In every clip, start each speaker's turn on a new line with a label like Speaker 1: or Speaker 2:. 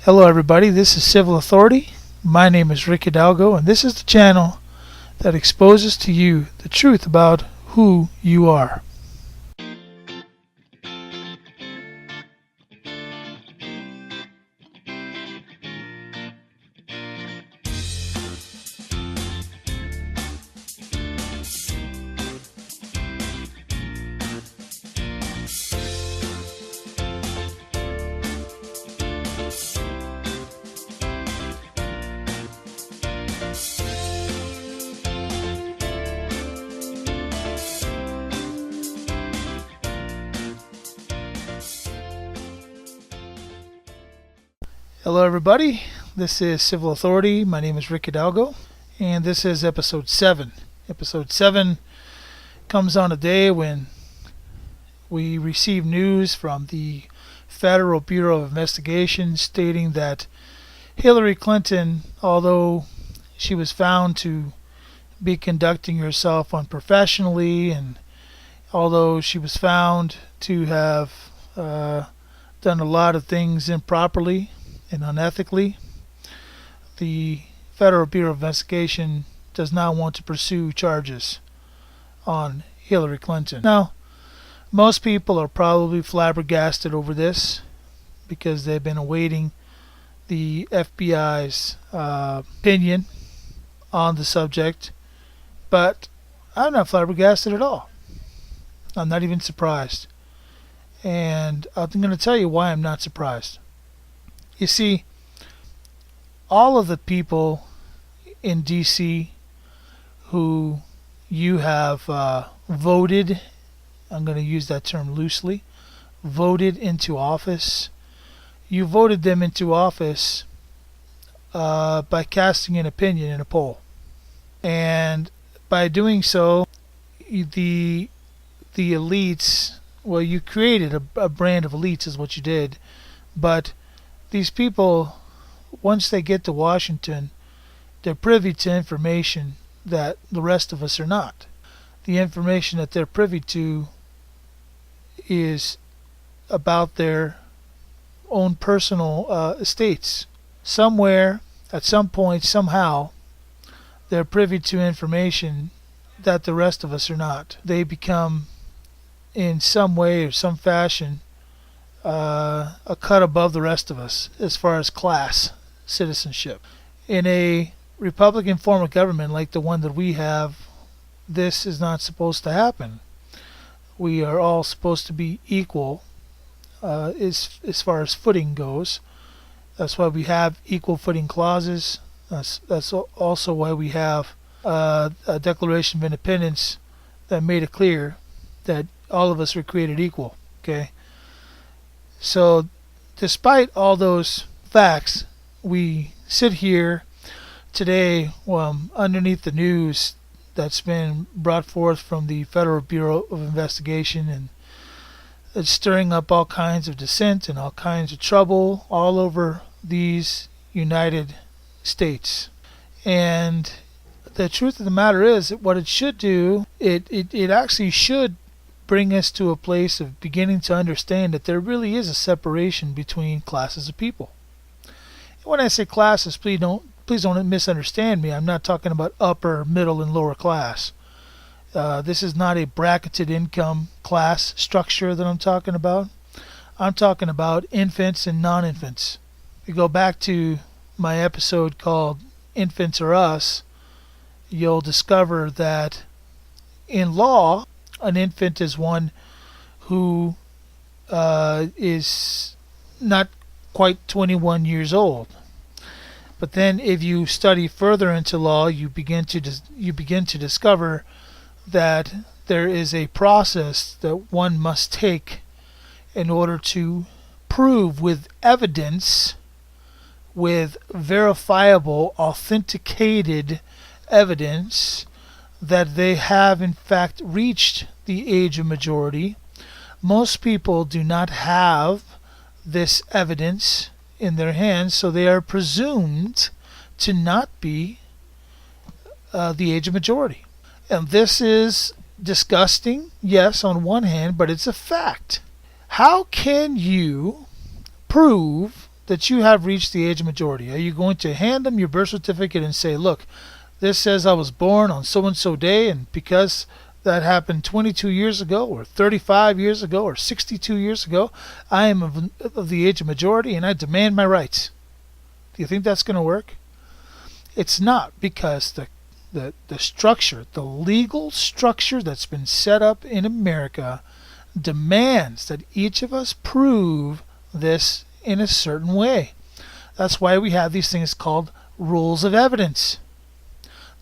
Speaker 1: Hello everybody, this is Civil Authority. My name is Rick Hidalgo, and this is the channel that exposes to you the truth about who you are. Hello everybody, this is Civil Authority. My name is Rick Hidalgo, and this is episode 7. Episode 7 comes on a day when we receive news from the Federal Bureau of Investigation stating that Hillary Clinton, although she was found to be conducting herself unprofessionally, and although she was found to have done a lot of things improperly and unethically, the Federal Bureau of Investigation does not want to pursue charges on Hillary Clinton. Now, most people are probably flabbergasted over this because they've been awaiting the FBI's opinion on the subject, but I'm not flabbergasted at all. I'm not even surprised. And I'm going to tell you why I'm not surprised. You see, all of the people in D.C. who you have voted, I'm going to use that term loosely, voted into office, you voted them into office by casting an opinion in a poll. And by doing so, the elites, well, you created a brand of elites is what you did, but these people, once they get to Washington, they're privy to information that the rest of us are not. The information that they're privy to is about their own personal estates. Somewhere, at some point, somehow, they're privy to information that the rest of us are not. They become, in some way or some fashion, a cut above the rest of us as far as class citizenship. In a Republican form of government like the one that we have, this is not supposed to happen. We are all supposed to be equal as far as footing goes. That's why we have equal footing clauses. That's also why we have a Declaration of Independence that made it clear that all of us are created equal. Okay. So, despite all those facts, we sit here today underneath the news that's been brought forth from the Federal Bureau of Investigation, and it's stirring up all kinds of dissent and all kinds of trouble all over these United States. And the truth of the matter is that what it should do, it actually should bring us to a place of beginning to understand that there really is a separation between classes of people. When I say classes, please don't misunderstand me. I'm not talking about upper, middle, and lower class. This is not a bracketed income class structure that I'm talking about. I'm talking about infants and non-infants. If you go back to my episode called Infants Are Us, you'll discover that in law, an infant is one who is not quite 21 years old. But then if you study further into law, you begin to discover that there is a process that one must take in order to prove with evidence, with verifiable, authenticated evidence, that they have in fact reached the age of majority. Most people do not have this evidence in their hands, so they are presumed to not be the age of majority. And this is disgusting, yes, on one hand, but it's a fact. How can you prove that you have reached the age of majority, are you going to hand them your birth certificate and say, look, this says I was born on so-and-so day, and because that happened 22 years ago or 35 years ago or 62 years ago, I am of the age of majority and I demand my rights? Do you think that's going to work? It's not, because the structure, the legal structure that's been set up in America demands that each of us prove this in a certain way. That's why we have these things called rules of evidence.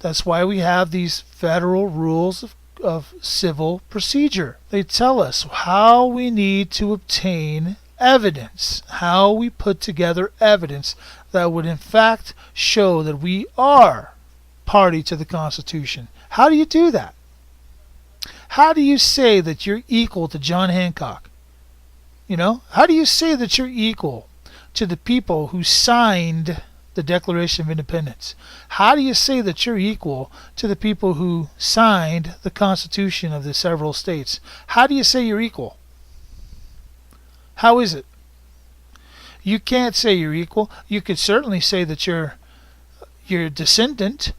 Speaker 1: That's why we have these federal rules of civil procedure. They tell us how we need to obtain evidence, how we put together evidence that would in fact show that we are party to the Constitution. How do you do that? How do you say that you're equal to John Hancock? How do you say that you're equal to the people who signed the Declaration of Independence? How do you say that you're equal to the people who signed the Constitution of the several states? How do you say you're equal? How is it? You can't say you're equal. You could certainly say that you're a descendant.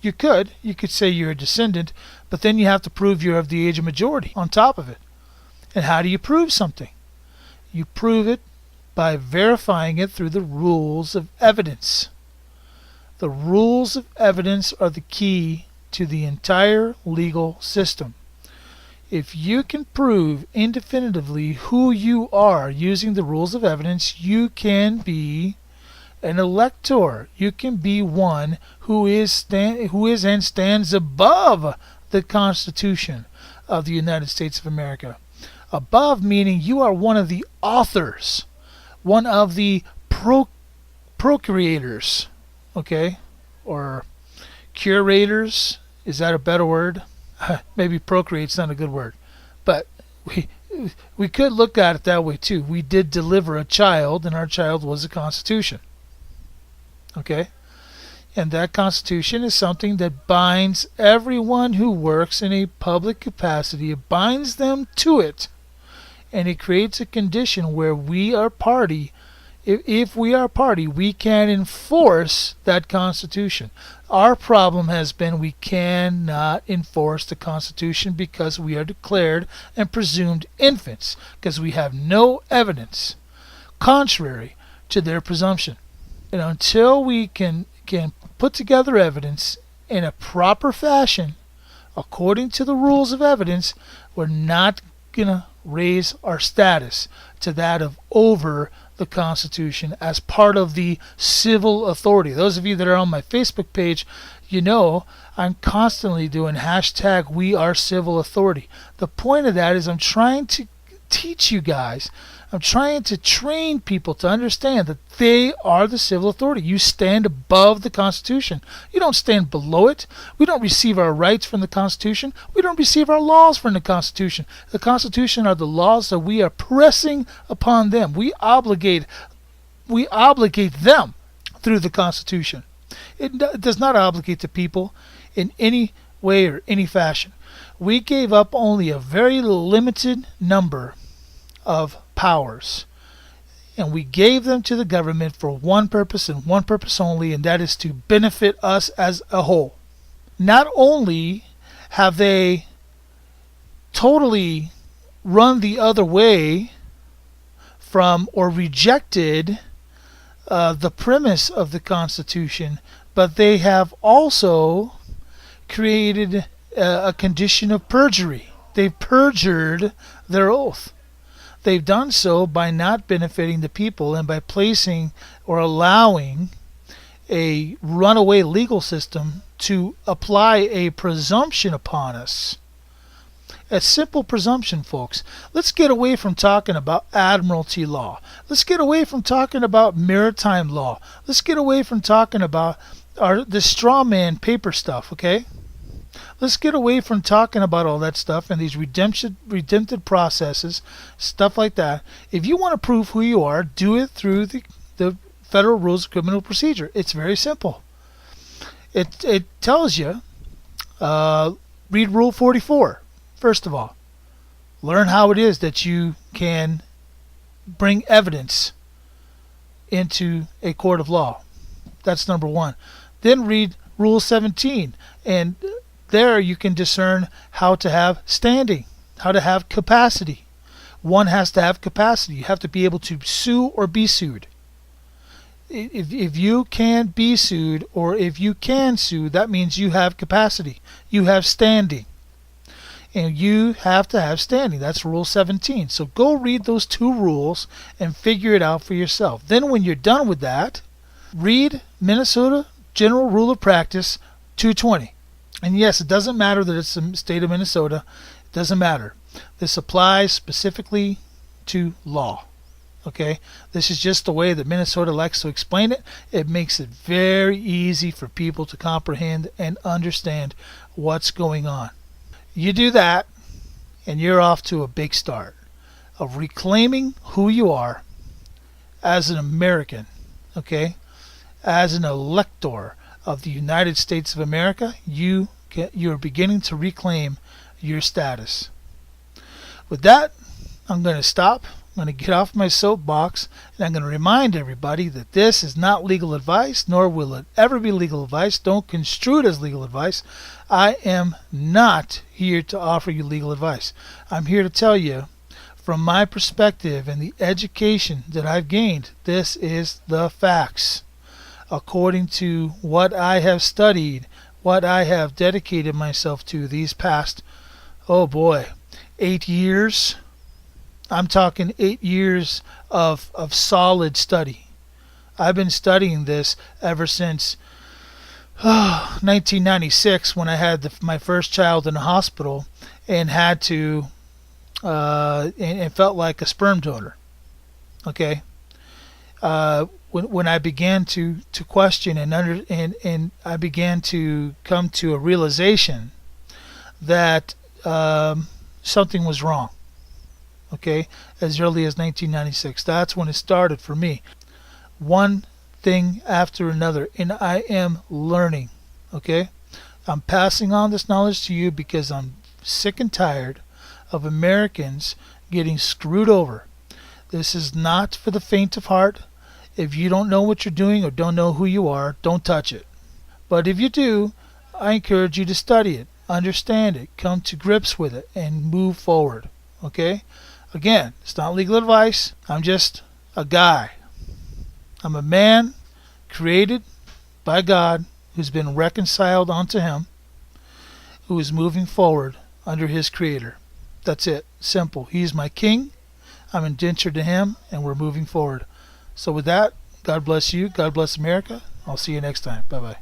Speaker 1: You could say you're a descendant, but then you have to prove you're of the age of majority on top of it. And how do you prove something? You prove it by verifying it through the rules of evidence. The rules of evidence are the key to the entire legal system. If you can prove indefinitively who you are using the rules of evidence, you can be an elector. You can be one who is and stands above the Constitution of the United States of America. Above meaning you are one of the authors, one of the procurators, okay, or curators. Is that a better word? Maybe procreate's not a good word, but we could look at it that way too. We did deliver a child, and our child was a Constitution. Okay? And that Constitution is something that binds everyone who works in a public capacity. It binds them to it, and it creates a condition where we are party. If we are party, we can enforce that Constitution. Our problem has been we cannot enforce the Constitution because we are declared and presumed infants, because we have no evidence contrary to their presumption. And until we can put together evidence in a proper fashion, according to the rules of evidence, we're not going to raise our status to that of over the Constitution as part of the civil authority. Those of you that are on my Facebook page, I'm constantly doing hashtag we are civil authority. The point of that is I'm trying to teach you guys, I'm trying to train people to understand that they are the civil authority. You stand above the Constitution. You don't stand below it. We don't receive our rights from the Constitution. We don't receive our laws from the Constitution. The Constitution are the laws that we are pressing upon them. We obligate them through the Constitution. It does not obligate the people in any way or any fashion. We gave up only a very limited number of powers, and we gave them to the government for one purpose and one purpose only, and that is to benefit us as a whole. Not only have they totally run the other way from or rejected the premise of the Constitution, but they have also created a condition of perjury. They've perjured their oath. They've done so by not benefiting the people and by placing or allowing a runaway legal system to apply a presumption upon us. A simple presumption, folks. Let's get away from talking about admiralty law. Let's get away from talking about maritime law. Let's get away from talking about the straw man paper stuff, okay? Let's get away from talking about all that stuff and these redemptive processes, stuff like that. If you want to prove who you are, do it through the Federal Rules of Criminal Procedure. It's very simple. It tells you, read Rule 44, first of all. Learn how it is that you can bring evidence into a court of law. That's number one. Then read Rule 17, and there you can discern how to have standing, how to have capacity. One has to have capacity. You have to be able to sue or be sued. If you can be sued or if you can sue, that means you have capacity. You have standing. And you have to have standing. That's Rule 17. So go read those two rules and figure it out for yourself. Then when you're done with that, read Minnesota General Rule of Practice 220. And yes, it doesn't matter that it's the state of Minnesota. It doesn't matter. This applies specifically to law. Okay? This is just the way that Minnesota likes to explain it. It makes it very easy for people to comprehend and understand what's going on. You do that, and you're off to a big start of reclaiming who you are as an American, okay? As an elector of the United States of America, you're beginning to reclaim your status. With that, I'm going to stop. I'm going to get off my soapbox, and I'm going to remind everybody that this is not legal advice, nor will it ever be legal advice. Don't construe it as legal advice. I am not here to offer you legal advice. I'm here to tell you, from my perspective and the education that I've gained, this is the facts. According to what I have studied, what I have dedicated myself to these past, 8 years. I'm talking 8 years of solid study. I've been studying this ever since 1996, when I had my first child in the hospital and had to and felt like a sperm donor. Okay, when I began to question and I began to come to a realization that something was wrong. Okay, as early as 1996. That's when it started for me. One thing after another, and I am learning. Okay, I'm passing on this knowledge to you because I'm sick and tired of Americans getting screwed over. This is not for the faint of heart. If you don't know what you're doing or don't know who you are, don't touch it. But if you do, I encourage you to study it, understand it, come to grips with it, and move forward. Okay? Again, it's not legal advice. I'm just a guy. I'm a man created by God who's been reconciled unto Him, who is moving forward under His Creator. That's it. Simple. He's my King. I'm indentured to Him, and we're moving forward. So with that, God bless you. God bless America. I'll see you next time. Bye-bye.